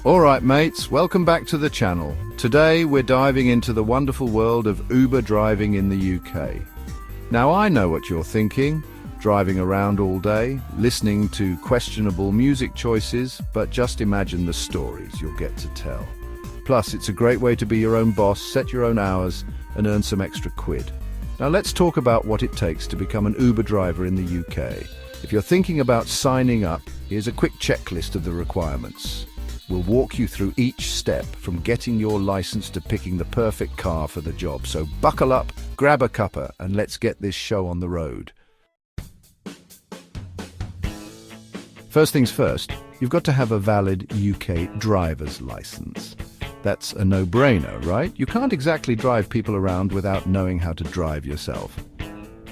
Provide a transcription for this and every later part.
Alright mates, welcome back to the channel. Today we're diving into the wonderful world of Uber driving in the UK. Now I know what you're thinking, driving around all day, listening to questionable music choices, but just imagine the stories you'll get to tell. Plus, it's a great way to be your own boss, set your own hours, and earn some extra quid. Now let's talk about what it takes to become an Uber driver in the UK. If you're thinking about signing up, here's a quick checklist of the requirements. We'll walk you through each step, from getting your license to picking the perfect car for the job. So buckle up, grab a cuppa, and let's get this show on the road. First things first, you've got to have a valid UK driver's license. That's a no-brainer, right? You can't exactly drive people around without knowing how to drive yourself.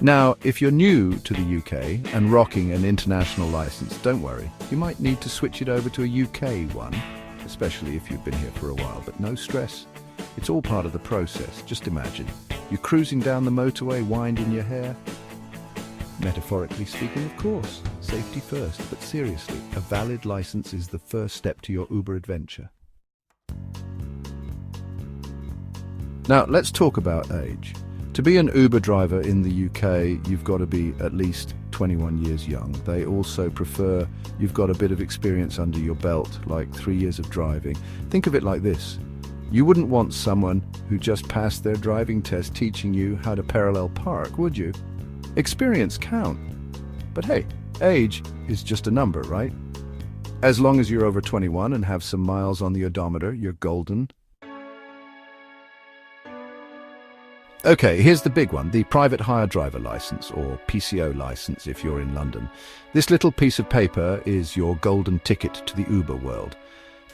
Now, if you're new to the UK and rocking an international license, don't worry. You might need to switch it over to a UK one, especially if you've been here for a while, but no stress. It's all part of the process. Just imagine, you're cruising down the motorway, wind in your hair. Metaphorically speaking, of course, safety first, but seriously, a valid license is the first step to your Uber adventure. Now, let's talk about age. To be an Uber driver in the UK, you've got to be at least 21 years young. They also prefer you've got a bit of experience under your belt, like 3 years of driving. Think of it like this. You wouldn't want someone who just passed their driving test teaching you how to parallel park, would you? Experience counts. But hey, age is just a number, right? As long as you're over 21 and have some miles on the odometer, you're golden. Okay, here's the big one, the private hire driver license, or PCO license if you're in London. This little piece of paper is your golden ticket to the Uber world.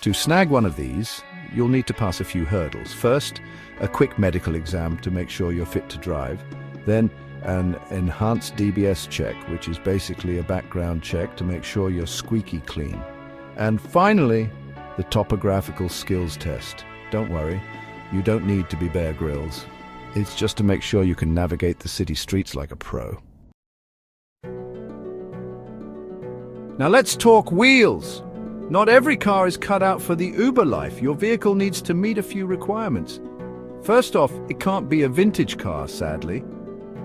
To snag one of these, you'll need to pass a few hurdles. First, a quick medical exam to make sure you're fit to drive. Then, an enhanced DBS check, which is basically a background check to make sure you're squeaky clean. And finally, the topographical skills test. Don't worry, you don't need to be Bear Grylls. It's just to make sure you can navigate the city streets like a pro. Now let's talk wheels. Not every car is cut out for the Uber life. Your vehicle needs to meet a few requirements. First off, it can't be a vintage car, sadly.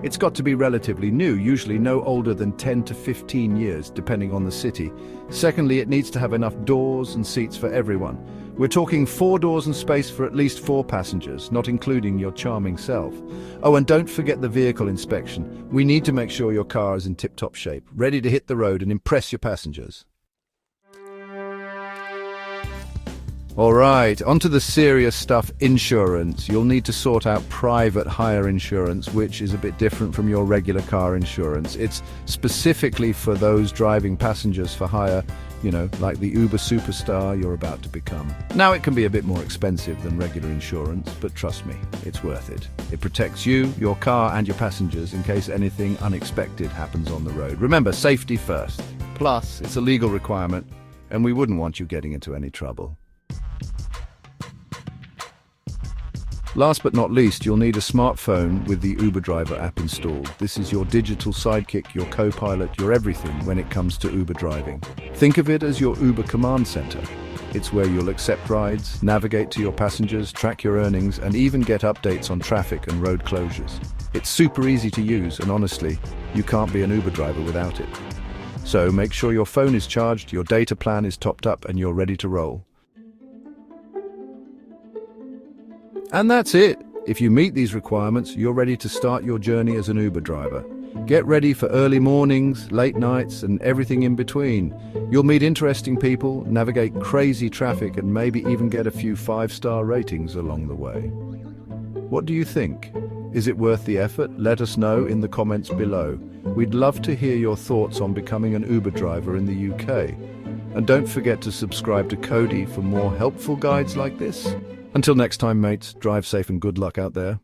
It's got to be relatively new, usually no older than 10 to 15 years, depending on the city. Secondly, it needs to have enough doors and seats for everyone. We're talking 4 doors and space for at least 4 passengers, not including your charming self. Oh, and don't forget the vehicle inspection. We need to make sure your car is in tip-top shape, ready to hit the road and impress your passengers. Alright, onto the serious stuff, insurance. You'll need to sort out private hire insurance, which is a bit different from your regular car insurance. It's specifically for those driving passengers for hire, you know, like the Uber superstar you're about to become. Now, it can be a bit more expensive than regular insurance, but trust me, it's worth it. It protects you, your car, and your passengers in case anything unexpected happens on the road. Remember, safety first. Plus, it's a legal requirement, and we wouldn't want you getting into any trouble. Last but not least, you'll need a smartphone with the Uber Driver app installed. This is your digital sidekick, your co-pilot, your everything when it comes to Uber driving. Think of it as your Uber command center. It's where you'll accept rides, navigate to your passengers, track your earnings, and even get updates on traffic and road closures. It's super easy to use, and honestly, you can't be an Uber driver without it. So make sure your phone is charged, your data plan is topped up, and you're ready to roll. And that's it. If you meet these requirements, you're ready to start your journey as an Uber driver. Get ready for early mornings, late nights, and everything in between. You'll meet interesting people, navigate crazy traffic, and maybe even get a few 5-star ratings along the way. What do you think? Is it worth the effort? Let us know in the comments below. We'd love to hear your thoughts on becoming an Uber driver in the UK. And don't forget to subscribe to Cody for more helpful guides like this. Until next time, mates, drive safe and good luck out there.